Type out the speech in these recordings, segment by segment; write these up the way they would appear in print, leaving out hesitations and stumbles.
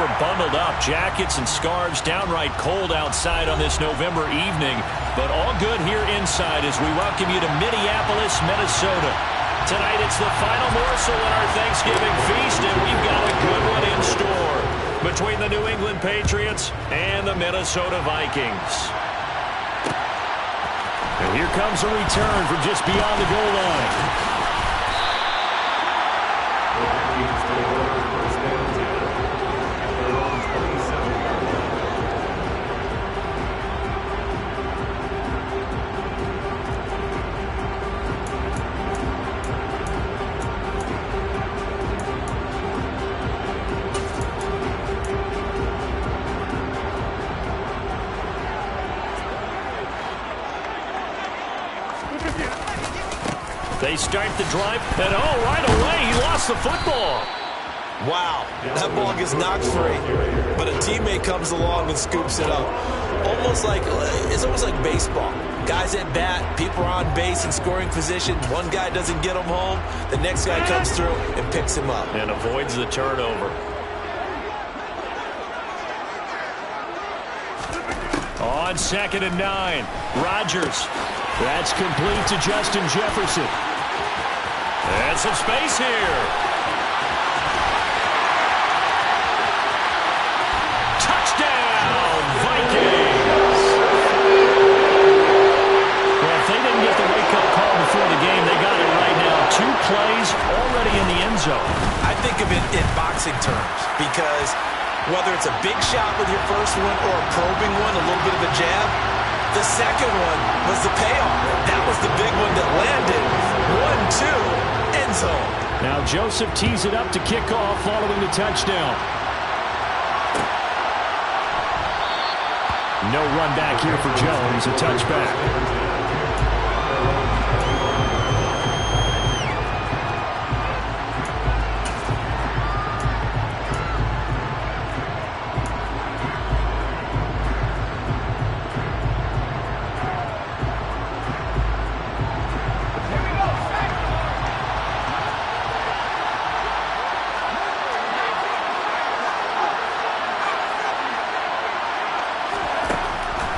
are bundled up. Jackets and scarves, downright cold outside on this November evening. But all good here inside as we welcome you to Minneapolis, Minnesota. Tonight it's the final morsel in our Thanksgiving feast, and we've got a good one in store between the New England Patriots and the Minnesota Vikings. And here comes a return from just beyond the goal line. They start the drive, and right away, he lost the football. Wow, that ball gets knocked free, but a teammate comes along and scoops it up. It's almost like baseball. Guys at bat, people are on base in scoring position. One guy doesn't get him home, the next guy comes through and picks him up. And avoids the turnover. On 2nd and 9, Rodgers. That's complete to Justin Jefferson. And some space here. Touchdown, Vikings. Well, if they didn't get the wake-up call before the game, they got it right now. 2 plays already in the end zone. I think of it in boxing terms because whether it's a big shot with your first one or a probing one, a little bit of a jab, the second one was the payoff. That was the big one that landed. 1-2, end zone. Now Joseph tees it up to kick off following the touchdown. No run back here for Jones, a touchback.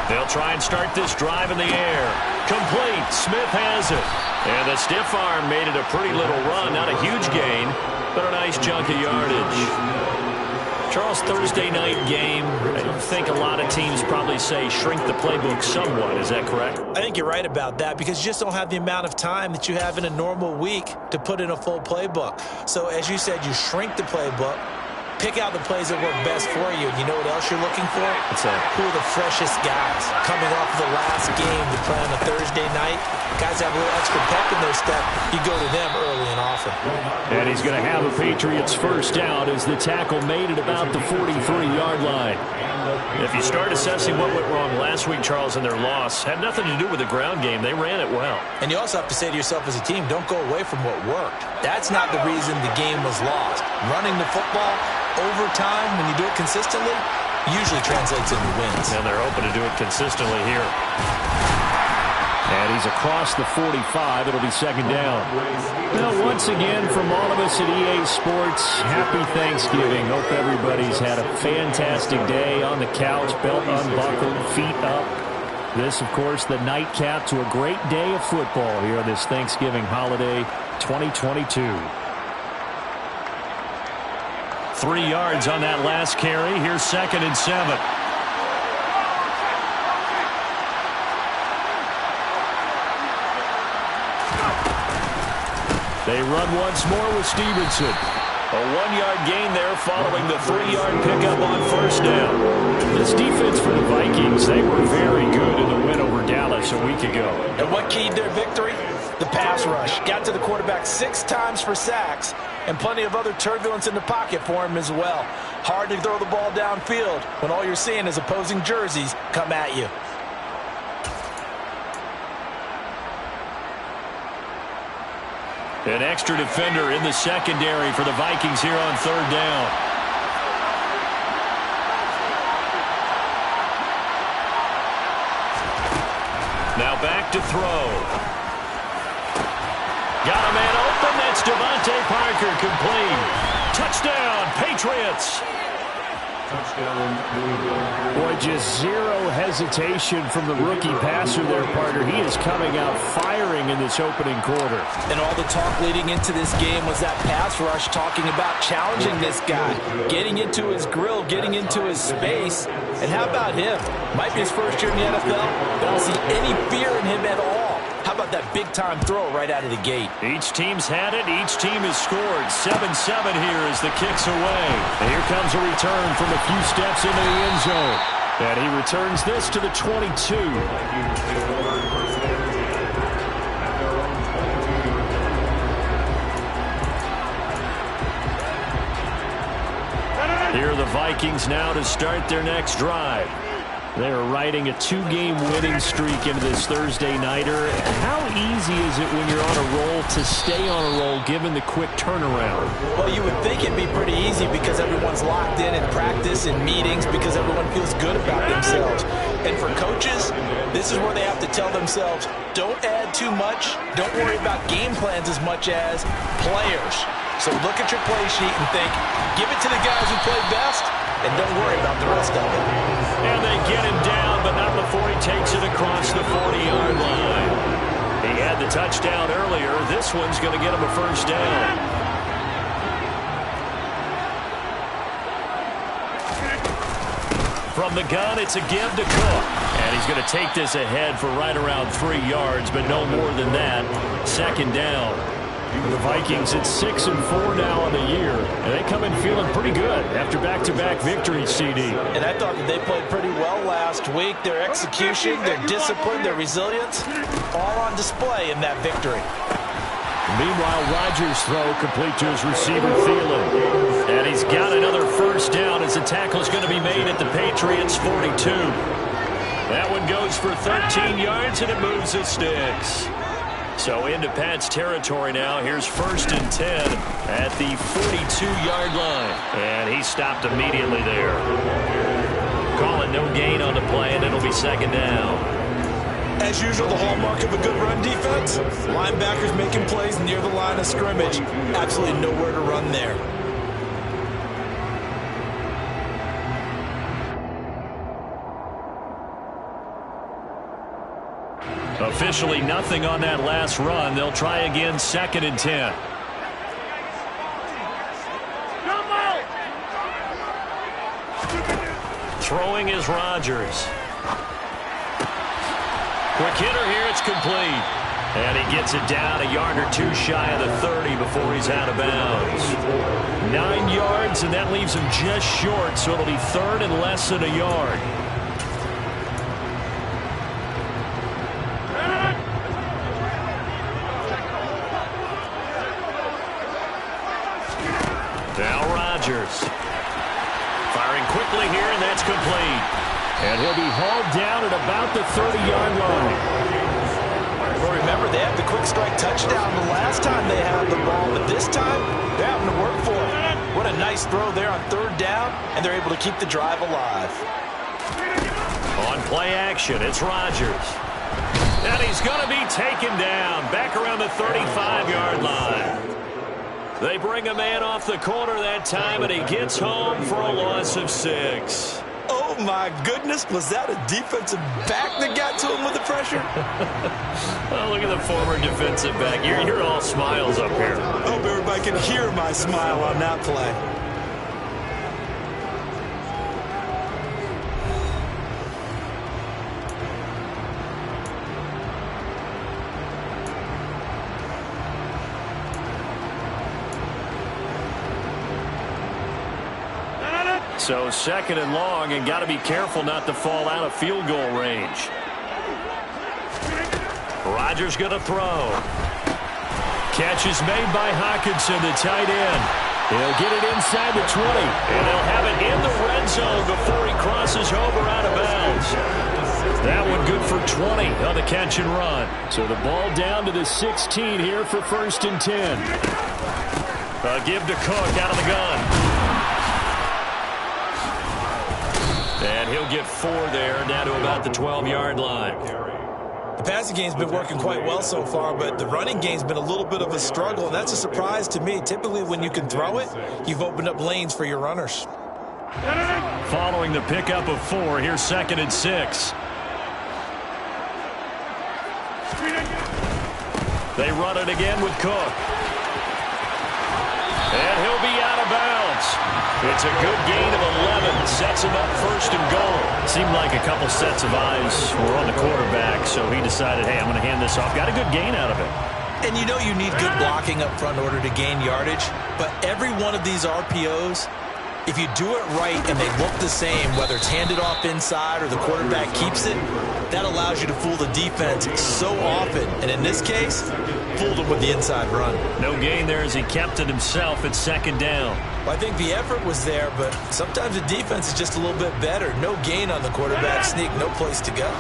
They'll try and start this drive in the air. Complete. Smith has it. And the stiff arm made it a pretty little run. Not a huge gain, but a nice chunk of yardage. Charles, Thursday night game. I think a lot of teams probably say shrink the playbook somewhat. Is that correct? I think you're right about that because you just don't have the amount of time that you have in a normal week to put in a full playbook. So as you said, you shrink the playbook. Pick out the plays that work best for you. And you know what else you're looking for? What's that? Who are the freshest guys coming off the last game to play on a Thursday night? Guys have a little extra pep in their step. You go to them early and often. And he's going to have a Patriots first down as the tackle made it about the 43-yard line. If you start assessing what went wrong last week, Charles, in their loss, had nothing to do with the ground game. They ran it well. And you also have to say to yourself as a team, don't go away from what worked. That's not the reason the game was lost. Running the football over time, when you do it consistently, usually translates into wins. And they're hoping to do it consistently here. And he's across the 45. It'll be 2nd down. Now, once again, from all of us at EA Sports, happy Thanksgiving. Hope everybody's had a fantastic day on the couch, belt unbuckled, feet up. This, of course, the nightcap to a great day of football here on this Thanksgiving holiday 2022. 3 yards on that last carry. Here's 2nd and 7. They run once more with Stevenson. A 1-yard gain there following the 3-yard pickup on first down. This defense for the Vikings, they were very good in the win over Dallas a week ago. And what keyed their victory? The pass rush. Got to the quarterback 6 times for sacks, and plenty of other turbulence in the pocket for him as well. Hard to throw the ball downfield when all you're seeing is opposing jerseys come at you. An extra defender in the secondary for the Vikings here on 3rd down. Now back to throw. Got a man open. That's Devontae Parker, complete. Touchdown, Patriots. Boy, just zero hesitation from the rookie passer there, partner. He is coming out firing in this opening quarter. And all the talk leading into this game was that pass rush talking about challenging this guy, getting into his grill, getting into his space. And how about him? Might be his first year in the NFL. Don't see any fear in him at all. How about that big-time throw right out of the gate? Each team's had it. Each team has scored. 7-7 here as the kick's away. And here comes a return from a few steps into the end zone. And he returns this to the 22. Here are the Vikings now to start their next drive. They are riding a 2-game winning streak into this Thursday nighter. How easy is it when you're on a roll to stay on a roll given the quick turnaround? Well, you would think it'd be pretty easy because everyone's locked in practice and meetings because everyone feels good about themselves. And for coaches, this is where they have to tell themselves, don't add too much. Don't worry about game plans as much as players. So look at your play sheet and think, give it to the guys who play best, and don't worry about the rest of it. And they get him down, but not before he takes it across the 40-yard line. He had the touchdown earlier. This one's going to get him a first down. From the gun, it's a give to Cook. And he's going to take this ahead for right around 3 yards, but no more than that. Second down. The Vikings at 6-4 now on the year, and they come in feeling pretty good after back-to-back victories, CD. And I thought that they played pretty well last week. Their execution, their discipline, their resilience, all on display in that victory. Meanwhile, Rodgers' throw complete to his receiver, Thielen. And he's got another first down as the tackle is going to be made at the Patriots' 42. That one goes for 13 yards, and it moves the sticks. So into Pat's territory now. Here's 1st and 10 at the 42-yard line. And he stopped immediately there. Calling no gain on the play, and it'll be second down. As usual, the hallmark of a good run defense, linebackers making plays near the line of scrimmage. Absolutely nowhere to run there. Officially nothing on that last run. They'll try again, 2nd and 10. Throwing is Rodgers. Quick hitter here, it's complete. And he gets it down a yard or two shy of the 30 before he's out of bounds. 9 yards, and that leaves him just short, so it'll be 3rd and less than a yard. Now Rodgers. Firing quickly here, and that's complete. And he'll be hauled down at about the 30-yard line. Well, remember, they had the quick strike touchdown the last time they had the ball, but this time, they're having to work for it. What a nice throw there on 3rd down, and they're able to keep the drive alive. On play action, it's Rodgers. And he's going to be taken down back around the 35-yard line. They bring a man off the corner that time, and he gets home for a loss of 6. Oh, my goodness. Was that a defensive back that got to him with the pressure? Oh, look at the former defensive back. You're all smiles up here. I hope everybody can hear my smile on that play. So 2nd and long, and got to be careful not to fall out of field goal range. Rodgers going to throw. Catch is made by Hockenson, the tight end. He'll get it inside the 20, and they'll have it in the red zone before he crosses over out of bounds. That one good for 20 on the catch and run. So the ball down to the 16 here for 1st and 10. A give to Cook out of the gun. And he'll get 4 there, down to about the 12-yard line. The passing game's been working quite well so far, but the running game's been a little bit of a struggle, and that's a surprise to me. Typically, when you can throw it, you've opened up lanes for your runners. following the pickup of 4. Here's 2nd and 6. They run it again with Cook. And he'll be out of bounds. It's a good gain of 11. Sets him up 1st and goal. Seemed like a couple sets of eyes were on the quarterback, so he decided, hey, I'm going to hand this off. Got a good gain out of it. And you know you need good blocking up front in order to gain yardage. But every one of these RPOs, if you do it right and they look the same, whether it's handed off inside or the quarterback keeps it, that allows you to fool the defense so often. And in this case, fooled them with the inside run. No gain there as he kept it himself at 2nd down. Well, I think the effort was there, but sometimes the defense is just a little bit better. No gain on the quarterback sneak, no place to go.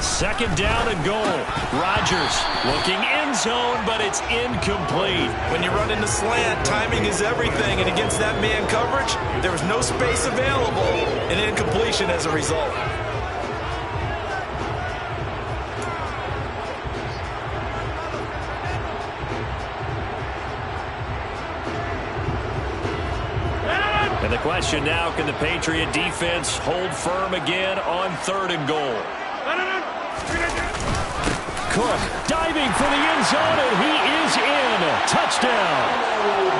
Second down and goal. Rodgers looking end zone, but it's incomplete. When you run into slant, timing is everything, and against that man coverage, there was no space available, and incompletion as a result. And the question now, can the Patriot defense hold firm again on 3rd and goal? Cook diving for the end zone, and he is in. Touchdown.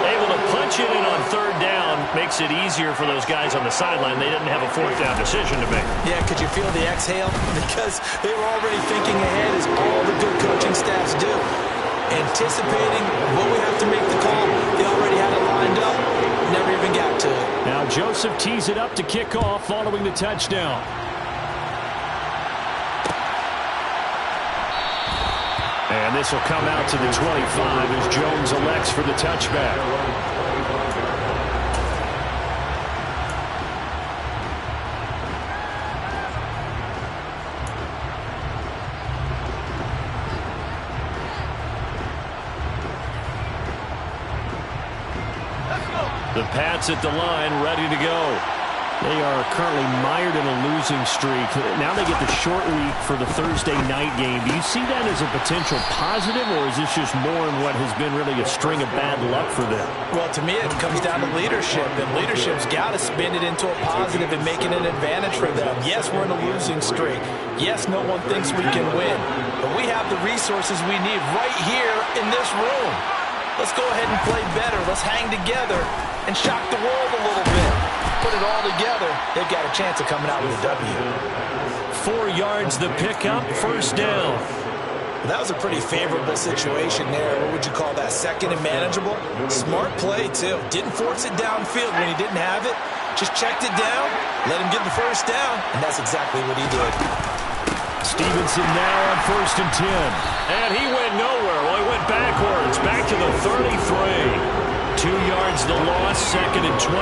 Able to punch it in on 3rd down. Makes it easier for those guys on the sideline. They didn't have a 4th down decision to make. Yeah, could you feel the exhale? Because they were already thinking ahead, as all the good coaching staffs do. Anticipating what we have to make the call. They already had it lined up. Never even got to it. Now Joseph tees it up to kick off following the touchdown. And this will come out to the 25 as Jones elects for the touchback. The Pats at the line, ready to go. They are currently mired in a losing streak. Now they get the short week for the Thursday night game. Do you see that as a potential positive, or is this just more in what has been really a string of bad luck for them? Well, to me, it comes down to leadership, and leadership's got to spin it into a positive and make it an advantage for them. Yes, we're in a losing streak. Yes, no one thinks we can win, but we have the resources we need right here in this room. Let's go ahead and play better. Let's hang together and shock the world a little bit. Put it all together, they've got a chance of coming out with a W. 4 yards the pickup, 1st down. Well, that was a pretty favorable situation there. What would you call that? 2nd and manageable? Smart play, too. Didn't force it downfield when he didn't have it. Just checked it down, let him get the 1st down, and that's exactly what he did. Stevenson now on 1st and 10. And he went nowhere. Well, he went backwards, back to the 33. 2 yards the loss, 2nd and 12.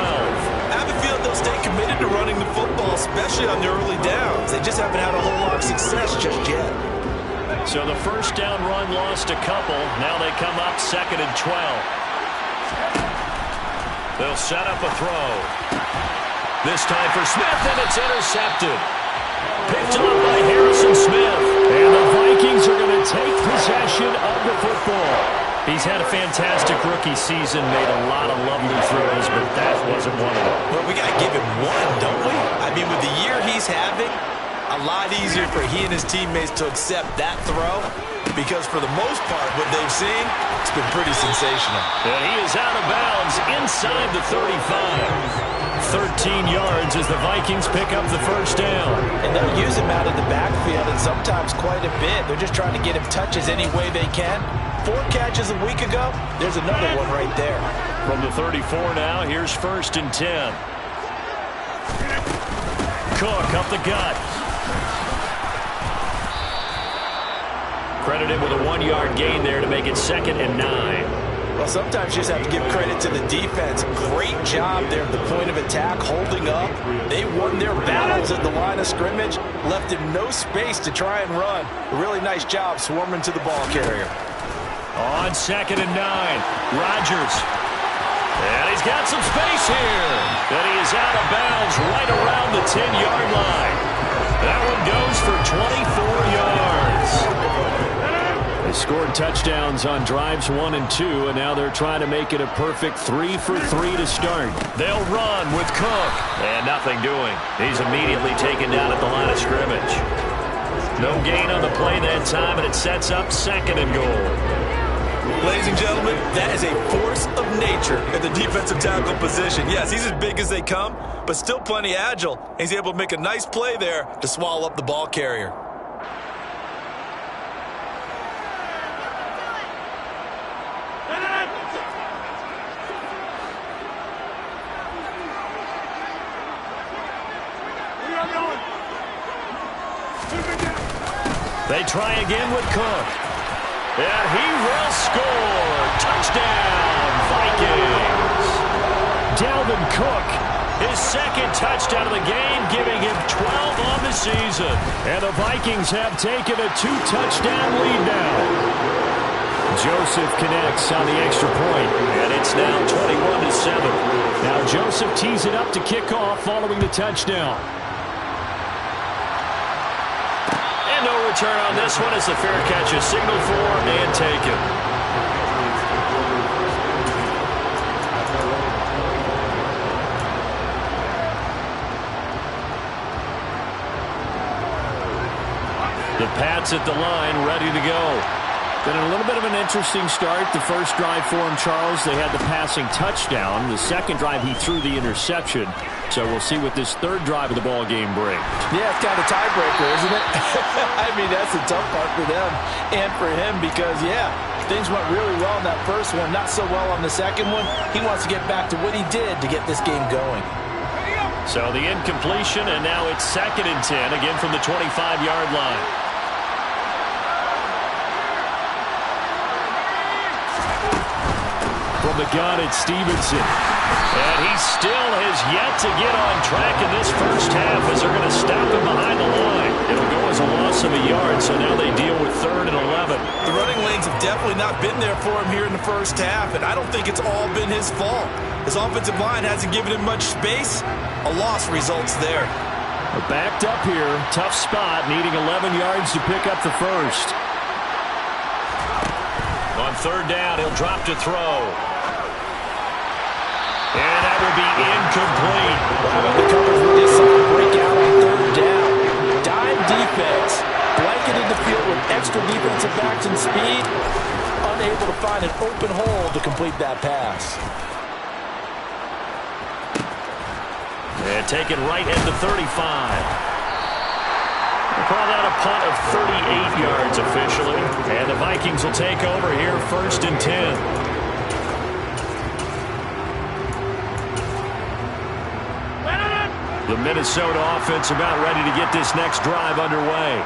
I have a feeling they'll stay committed to running the football, especially on the early downs. They just haven't had a whole lot of success just yet. So the 1st down run lost a couple. Now they come up 2nd and 12. They'll set up a throw. This time for Smith, and it's intercepted. Picked up by Harrison Smith. And the Vikings are going to take possession of the football. He's had a fantastic rookie season, made a lot of lovely throws, but that wasn't one of them. Well, we got to give him one, don't we? I mean, with the year he's having, a lot easier for he and his teammates to accept that throw, because for the most part, what they've seen, it's been pretty sensational. And he is out of bounds inside the 35. 13 yards as the Vikings pick up the 1st down. And they'll use him out of the backfield, and sometimes quite a bit. They're just trying to get him touches any way they can. 4 catches a week ago, there's another one right there. From the 34 now, here's 1st and 10. Cook up the gut. Credited with a 1-yard gain there to make it 2nd and 9. Well, sometimes you just have to give credit to the defense. Great job there at the point of attack, holding up. They won their battles at the line of scrimmage, left him no space to try and run. A really nice job swarming to the ball carrier. On 2nd and 9, Rodgers. And he's got some space here. And he is out of bounds right around the 10-yard line. That one goes for 24 yards. They scored touchdowns on drives 1 and 2, and now they're trying to make it a perfect 3 for 3 to start. They'll run with Cook, and nothing doing. He's immediately taken down at the line of scrimmage. No gain on the play that time, and it sets up 2nd and goal. Ladies and gentlemen, that is a force of nature at the defensive tackle position. Yes, he's as big as they come, but still plenty agile. He's able to make a nice play there to swallow up the ball carrier. They try again with Cook. And he will score. Touchdown, Vikings. Dalvin Cook, his 2nd touchdown of the game, giving him 12 on the season. And the Vikings have taken a 2-touchdown lead now. Joseph connects on the extra point, and it's now 21-7. Now Joseph tees it up to kick off following the touchdown. No return on this one as the fair catch is signaled for and taken. The Pats at the line, ready to go. Been a little bit of an interesting start. The first drive for him, Charles, they had the passing touchdown. The second drive, he threw the interception. So we'll see what this 3rd drive of the ball game brings. Yeah, it's kind of a tiebreaker, isn't it? I mean, that's the tough part for them and for him because, yeah, things went really well in that first one, not so well on the second one. He wants to get back to what he did to get this game going. So the incompletion, and now it's 2nd and 10, again from the 25-yard line. From the gun, it's Stevenson. And he still has yet to get on track in this first half as they're going to stop him behind the line. It'll go as a loss of a yard, so now they deal with 3rd and 11. The running lanes have definitely not been there for him here in the first half, and I don't think it's all been his fault. His offensive line hasn't given him much space. A loss results there. We're backed up here. Tough spot, needing 11 yards to pick up the first. On 3rd down, he'll drop to throw. And that will be incomplete. Wow, the coverage we just saw break out on 3rd down. Dime defense, blanketed the field with extra defensive backs and speed, unable to find an open hole to complete that pass. And taken right at the 35. We'll call that a punt of 38 yards officially. And the Vikings will take over here 1st and 10. The Minnesota offense about ready to get this next drive underway.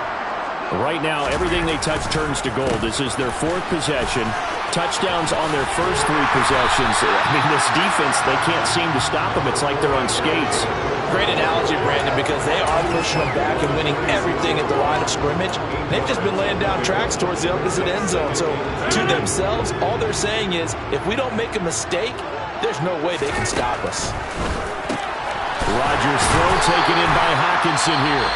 Right now, everything they touch turns to gold. This is their 4th possession. Touchdowns on their first 3 possessions. I mean, this defense, they can't seem to stop them. It's like they're on skates. Great analogy, Brandon, because they are pushing them back and winning everything at the line of scrimmage. They've just been laying down tracks towards the opposite end zone. So, to themselves, all they're saying is, if we don't make a mistake, there's no way they can stop us. Rodgers' throw taken in by Hawkinson here.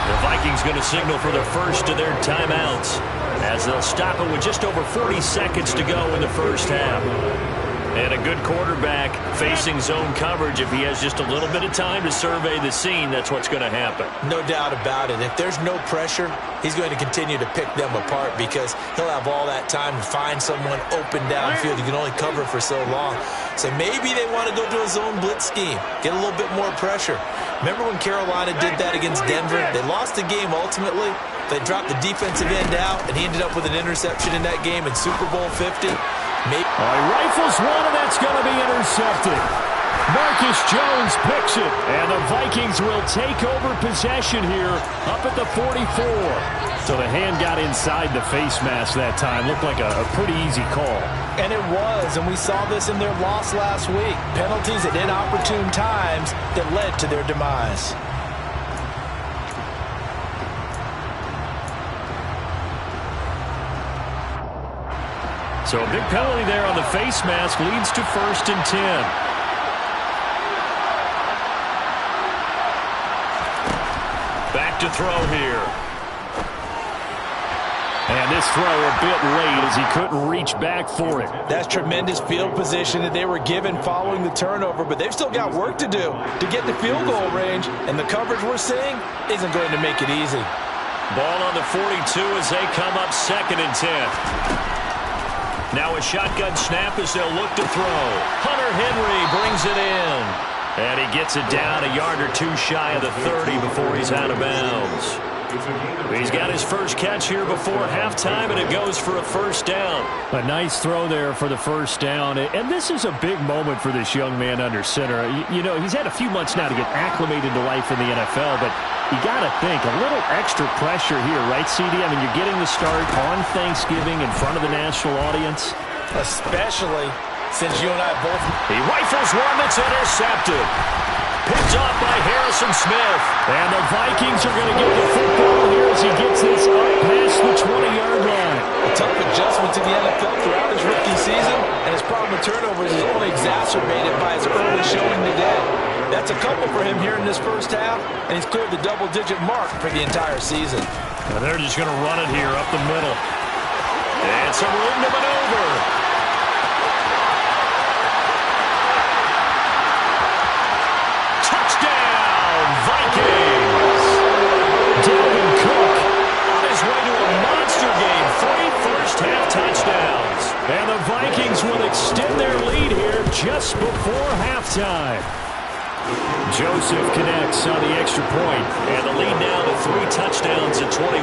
The Vikings going to signal for the first of their timeouts as they'll stop it with just over 40 seconds to go in the first half. And a good quarterback facing zone coverage. If he has just a little bit of time to survey the scene, that's what's going to happen. No doubt about it. If there's no pressure, he's going to continue to pick them apart because he'll have all that time to find someone open downfield. You can only cover for so long. So maybe they want to go to a zone blitz scheme, get a little bit more pressure. Remember when Carolina did that against Denver? They lost the game ultimately. They dropped the defensive end out, and he ended up with an interception in that game in Super Bowl 50. Maybe. He rifles one, and that's going to be intercepted. Marcus Jones picks it, and the Vikings will take over possession here up at the 44. So the hand got inside the face mask that time. Looked like a pretty easy call. And it was, and we saw this in their loss last week. Penalties at inopportune times that led to their demise. So a big penalty there on the face mask leads to 1st and 10. Back to throw here. And this throw a bit late as he couldn't reach back for it. That's tremendous field position that they were given following the turnover, but they've still got work to do to get the field goal range, and the coverage we're seeing isn't going to make it easy. Ball on the 42 as they come up 2nd and 10. Now a shotgun snap as they'll look to throw. Hunter Henry brings it in. And he gets it down a yard or two shy of the 30 before he's out of bounds. He's got his first catch here before halftime, and it goes for a first down. A nice throw there for the first down. And this is a big moment for this young man under center. You know, he's had a few months now to get acclimated to life in the NFL, but you got to think, a little extra pressure here, right, CD? I mean, you're getting the start on Thanksgiving in front of the national audience. Especially since you and I both... He rifles one that's intercepted. Picked off by Harrison Smith. And the Vikings are going to get the football here as he gets this up past the 20-yard line. A tough adjustment to the NFL throughout his rookie season, and his problem with turnovers is only exacerbated by his early showing today. That's a couple for him here in this first half, and he's cleared the double-digit mark for the entire season. And they're just going to run it here up the middle. And some room to maneuver. And the Vikings will extend their lead here just before halftime. Joseph connects on the extra point, and the lead now to 3 touchdowns at 21.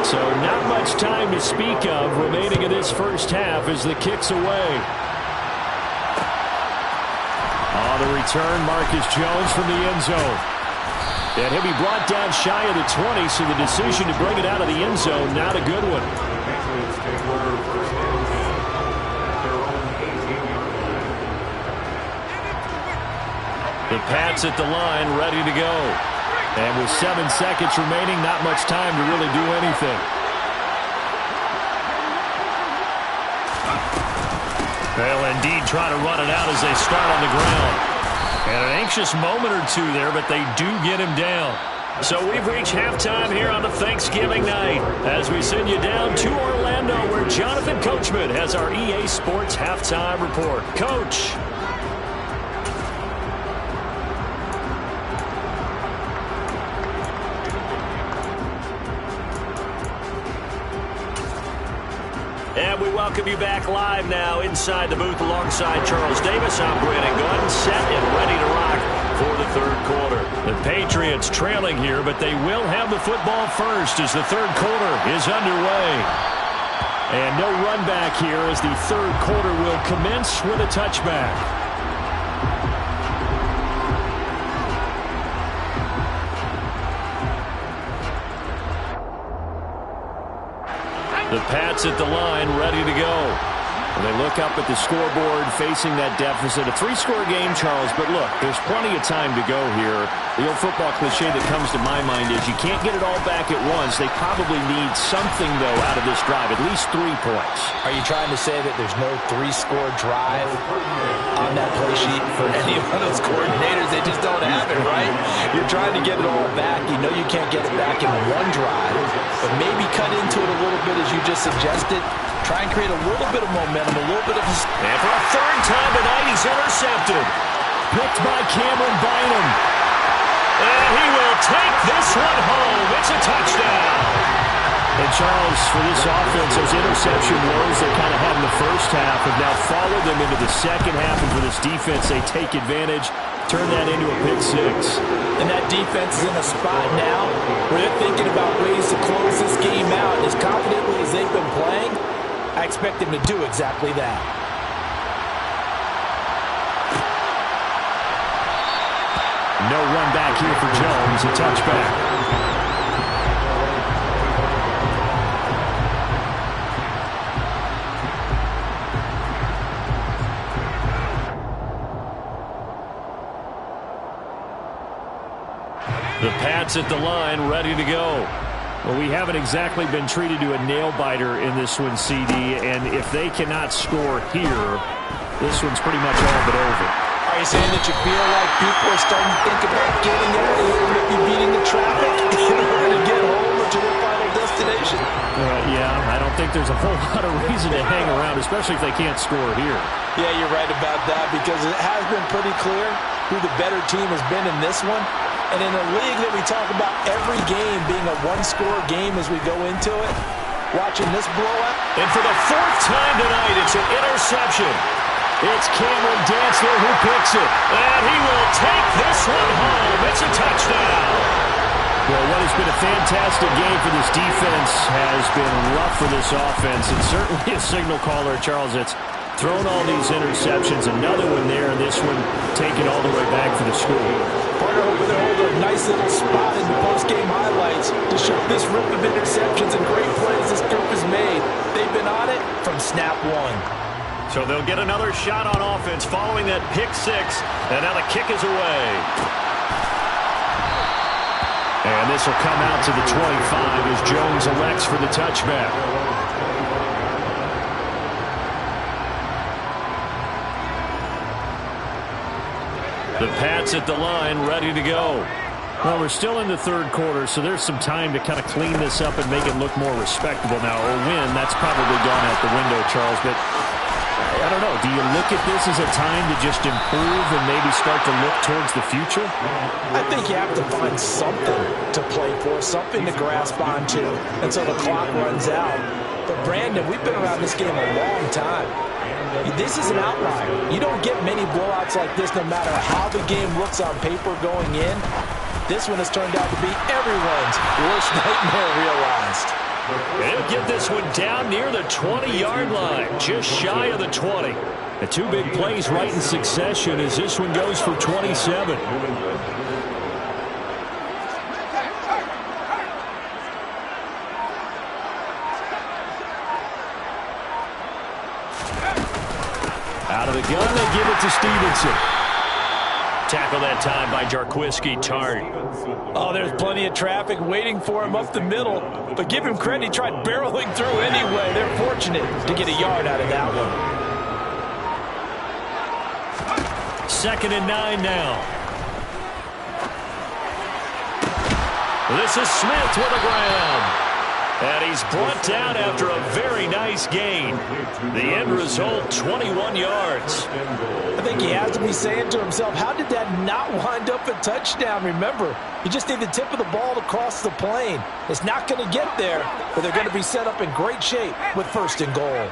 So not much time to speak of remaining in this first half as the kick's away. On the return, Marcus Jones from the end zone. And he'll be brought down shy of the 20, so the decision to bring it out of the end zone, not a good one. The Pats at the line, ready to go. And with 7 seconds remaining, not much time to really do anything. They'll indeed try to run it out as they start on the ground. And an anxious moment or two there, but they do get him down. So we've reached halftime here on a Thanksgiving night as we send you down to Orlando where Jonathan Coachman has our EA Sports halftime report. Coach. And we welcome you back live now inside the booth alongside Charles Davis. I'm Brandon Gordon, set and ready to rock for the third quarter. The Patriots trailing here, but they will have the football first as the third quarter is underway. And no run back here as the third quarter will commence with a touchback. The Pats at the line, ready to go. And they look up at the scoreboard, facing that deficit. A 3-score game, Charles, but look, there's plenty of time to go here. The old football cliche that comes to my mind is you can't get it all back at once. They probably need something, though, out of this drive, at least 3 points. Are you trying to say that there's no 3-score drive on that play sheet for any one of those coordinators? They just don't have it, right? You're trying to get it all back. You know you can't get it back in one drive, but maybe cut into it a little bit as you just suggested. Try and create a little bit of momentum, a little bit of... And for a third time tonight, he's intercepted. Picked by Cameron Bynum. And he will take this one home. It's a touchdown. And Charles, for this offense, those interception woes they kind of had in the first half have now followed them into the second half. And for this defense, they take advantage, turn that into a pick 6. And that defense is in a spot now where they're thinking about ways to close this game out. As confidently as they've been playing, I expect them to do exactly that. No run back here for Jones, a touchback. The Pats at the line, ready to go. Well, we haven't exactly been treated to a nail-biter in this one, CD, and if they cannot score here, this one's pretty much all but over. Are you saying that you feel like people are starting to think about getting out of here, maybe beating the traffic in order to get home or situation. Yeah, I don't think there's a whole lot of reason to hang around, especially if they can't score here. Yeah, you're right about that, because it has been pretty clear who the better team has been in this one. And in a league that we talk about every game being a one-score game as we go into it, watching this blowout. And for the fourth time tonight, it's an interception. It's Cameron Dantzler who picks it. And he will take this one home. It's a touchdown. Well, what has been a fantastic game for this defense has been rough for this offense. And certainly a signal caller, Charles, that's thrown all these interceptions. Another one there, and this one taken all the way back for the score. Partner over there hold a nice little spot in the post-game highlights to show this rip of interceptions and great plays this group has made. They've been on it from snap one. So they'll get another shot on offense following that pick six. And now the kick is away. And this will come out to the 25 as Jones elects for the touchback. The Pats at the line, ready to go. Well, we're still in the third quarter, so there's some time to kind of clean this up and make it look more respectable now. A win, that's probably gone out the window, Charles, but I don't know. Do you look at this as a time to just improve and maybe start to look towards the future? I think you have to find something to play for, something to grasp onto until the clock runs out. But, Brandon, we've been around this game a long time. This is an outlier. You don't get many blowouts like this no matter how the game looks on paper going in. This one has turned out to be everyone's worst nightmare realized. They'll get this one down near the 20-yard line, just shy of the 20. The two big plays right in succession as this one goes for 27. Out of the gun, they give it to Stevenson. Tackle that time by Jarquiski Tart. Oh, there's plenty of traffic waiting for him up the middle. But give him credit, he tried barreling through anyway. They're fortunate to get a yard out of that one. 2nd and 9 now. This is Smith with the ground. And he's brought down after a very nice gain. The end result, 21 yards. I think he has to be saying to himself, how did that not wind up a touchdown? Remember, you just need the tip of the ball to cross the plane. It's not going to get there, but they're going to be set up in great shape with 1st and goal.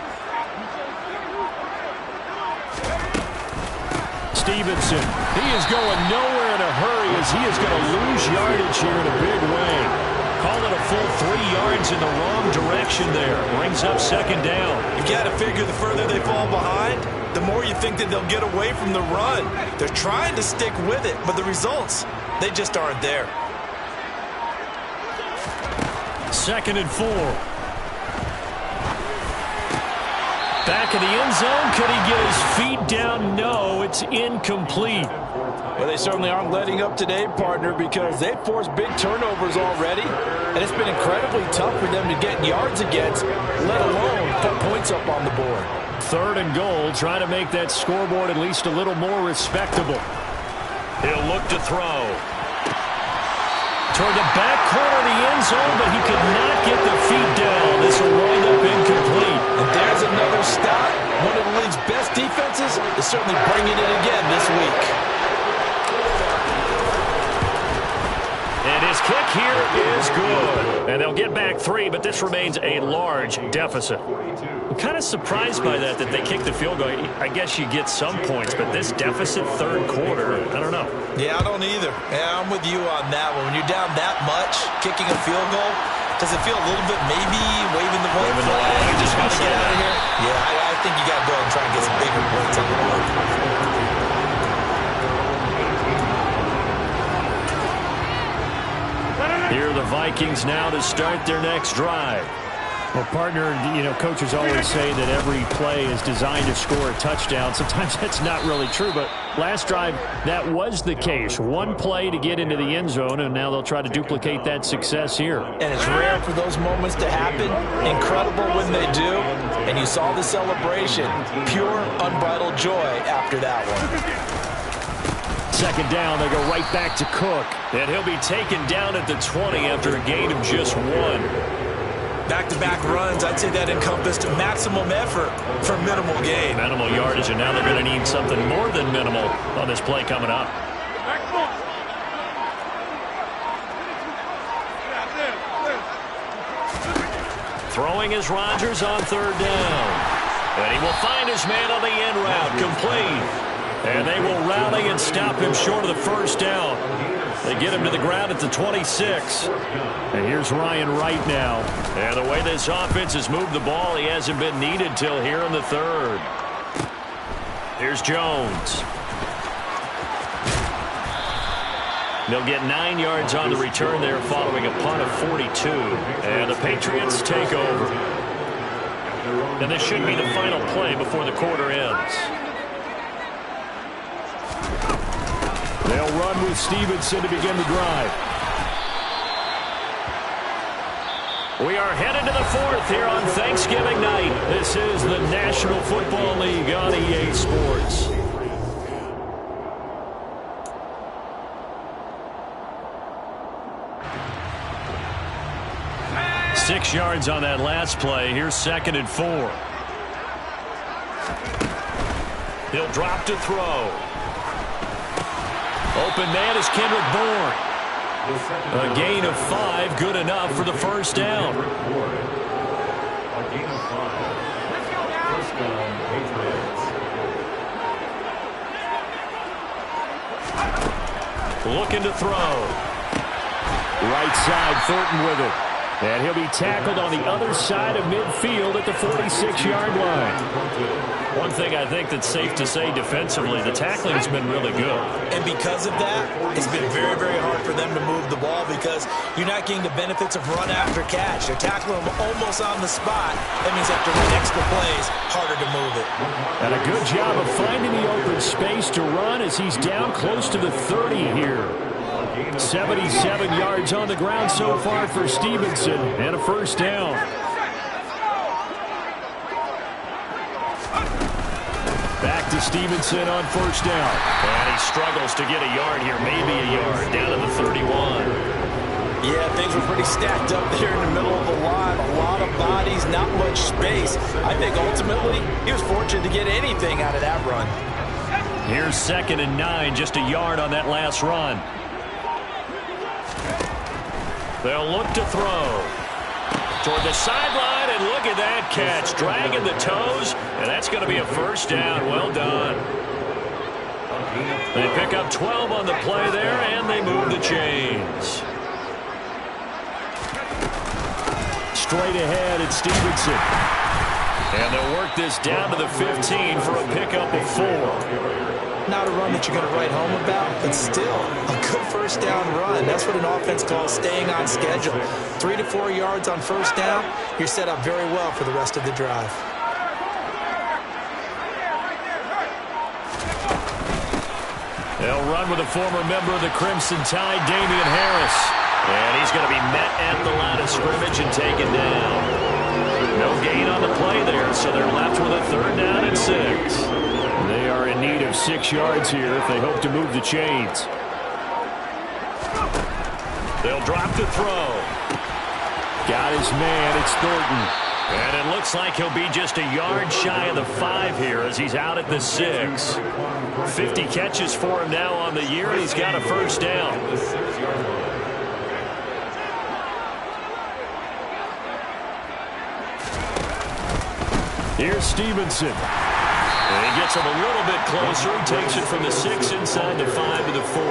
Stevenson, he is going nowhere in a hurry as he is going to lose yardage here in a big way. Call it a full 3 yards in the wrong direction there. Brings up 2nd down. You've got to figure the further they fall behind, the more you think that they'll get away from the run. They're trying to stick with it, but the results, they just aren't there. 2nd and 4. Back in the end zone. Could he get his feet down? No, it's incomplete. Well, they certainly aren't letting up today, partner, because they've forced big turnovers already, and it's been incredibly tough for them to get yards against, let alone put points up on the board. 3rd and goal, trying to make that scoreboard at least a little more respectable. He'll look to throw. Toward the back corner of the end zone, but he could not get the feet down. This will wind up incomplete. And there's another stop. One of the league's best defenses is certainly bringing it again this week. And his kick here is good. And they'll get back 3, but this remains a large deficit. I'm kind of surprised by that they kicked the field goal. I guess you get some points, but this deficit 3rd quarter, I don't know. Yeah, I don't either. Yeah, I'm with you on that one. When you're down that much, kicking a field goal, does it feel a little bit maybe waving the white flag? You just want to get out of here? Yeah, I think you got to go and try and get some bigger points on the board. Here are the Vikings now to start their next drive. Well, partner, you know, coaches always say that every play is designed to score a touchdown. Sometimes that's not really true, but last drive, that was the case. One play to get into the end zone, and now they'll try to duplicate that success here. And it's rare for those moments to happen. Incredible when they do. And you saw the celebration. Pure, unbridled joy after that one. 2nd down, they go right back to Cook. And he'll be taken down at the 20 after a gain of just 1. Back-to-back runs, I'd say that encompassed maximum effort for minimal gain. Minimal yardage, and now they're going to need something more than minimal on this play coming up. Throwing is Rodgers on third down. And he will find his man on the end route, complete. And they will rally and stop him short of the first down. They get him to the ground at the 26. And here's Ryan Wright now. And the way this offense has moved the ball, he hasn't been needed till here in the third. Here's Jones. They'll get 9 yards on the return there following a punt of 42. And the Patriots take over. And this should be the final play before the quarter ends. They'll run with Stevenson to begin the drive. We are headed to the fourth here on Thanksgiving night. This is the National Football League on EA Sports. Six yards on that last play. Here's 2nd and 4. He'll drop to throw. Open man is Kendrick Bourne. A gain of 5, good enough for the first down. Looking to throw. Right side, Thornton with it. And he'll be tackled on the other side of midfield at the 46-yard line. One thing I think that's safe to say defensively, the tackling's been really good. And because of that, it's been very, very hard for them to move the ball because you're not getting the benefits of run after catch. They're tackling them almost on the spot. That means after extra plays, harder to move it. And a good job of finding the open space to run as he's down close to the 30 here. 77 yards on the ground so far for Stevenson, and a first down. Back to Stevenson on first down. And he struggles to get a yard here, maybe a yard, down to the 31. Yeah, things were pretty stacked up there in the middle of the line. A lot of bodies, not much space. I think ultimately he was fortunate to get anything out of that run. Here's 2nd and 9, just a yard on that last run. They'll look to throw. Toward the sideline, and look at that catch. Dragging the toes, and that's going to be a first down. Well done. They pick up 12 on the play there, and they move the chains. Straight ahead, it's Stevenson. And they'll work this down to the 15 for a pickup of 4. Not a run that you're going to write home about, but still a good first down run. That's what an offense calls staying on schedule. 3 to 4 yards on first down, you're set up very well for the rest of the drive. They'll run with a former member of the Crimson Tide, Damian Harris. And he's going to be met at the line of scrimmage and taken down. No gain on the play there, so they're left with a 3rd down and 6. They are in need of 6 yards here if they hope to move the chains. They'll drop to throw. Got his man, it's Thornton. And it looks like he'll be just a yard shy of the 5 here as he's out at the 6. 50 catches for him now on the year, and he's got a first down. Here's Stevenson. And he gets him a little bit closer. He takes it from the 6 inside the 5 to the 4.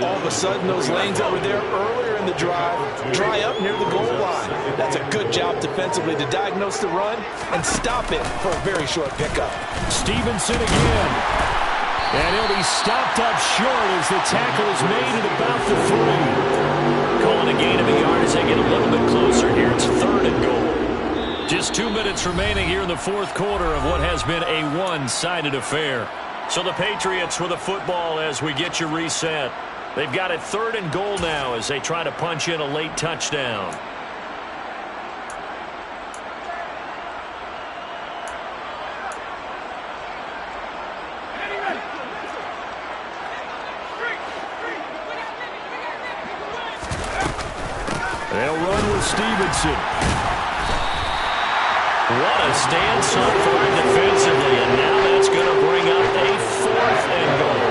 All of a sudden, those lanes that were there earlier in the drive dry up near the goal line. That's a good job defensively to diagnose the run and stop it for a very short pickup. Stevenson again. And he'll be stopped up short as the tackle is made at about the 3. Calling a gain of a yard as they get a little bit closer here. It's 3rd and goal. Just 2 minutes remaining here in the 4th quarter of what has been a one-sided affair. So the Patriots with the football as we get you reset. They've got it 3rd and goal now as they try to punch in a late touchdown. They'll run with Stevenson. What a stand so far defensively, and now that's going to bring up a 4th and goal.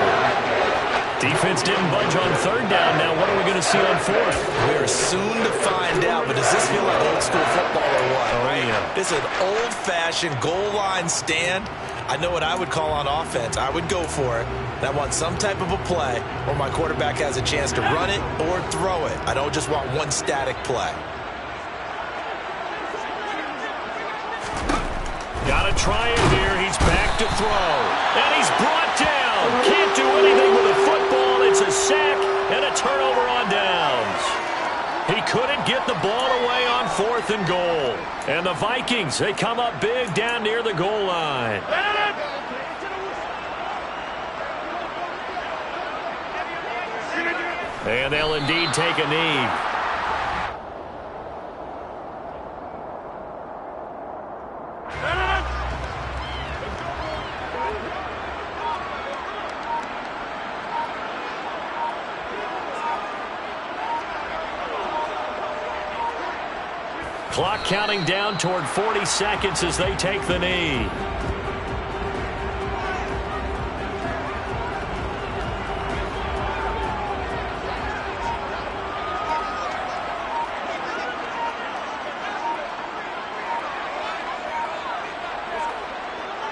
Defense didn't budge on 3rd down. Now what are we going to see on 4th? We're soon to find out, but does this feel like old school football or what? Oh, right? yeah. This is an old-fashioned goal line stand. I know what I would call on offense. I would go for it. And I want some type of a play where my quarterback has a chance to run it or throw it. I don't just want one static play. Got to try it here. He's back to throw. And he's brought down. Can't do anything with the football. It's a sack and a turnover on downs. He couldn't get the ball away on 4th and goal. And the Vikings, they come up big down near the goal line. And they'll indeed take a knee. Clock counting down toward 40 seconds as they take the knee.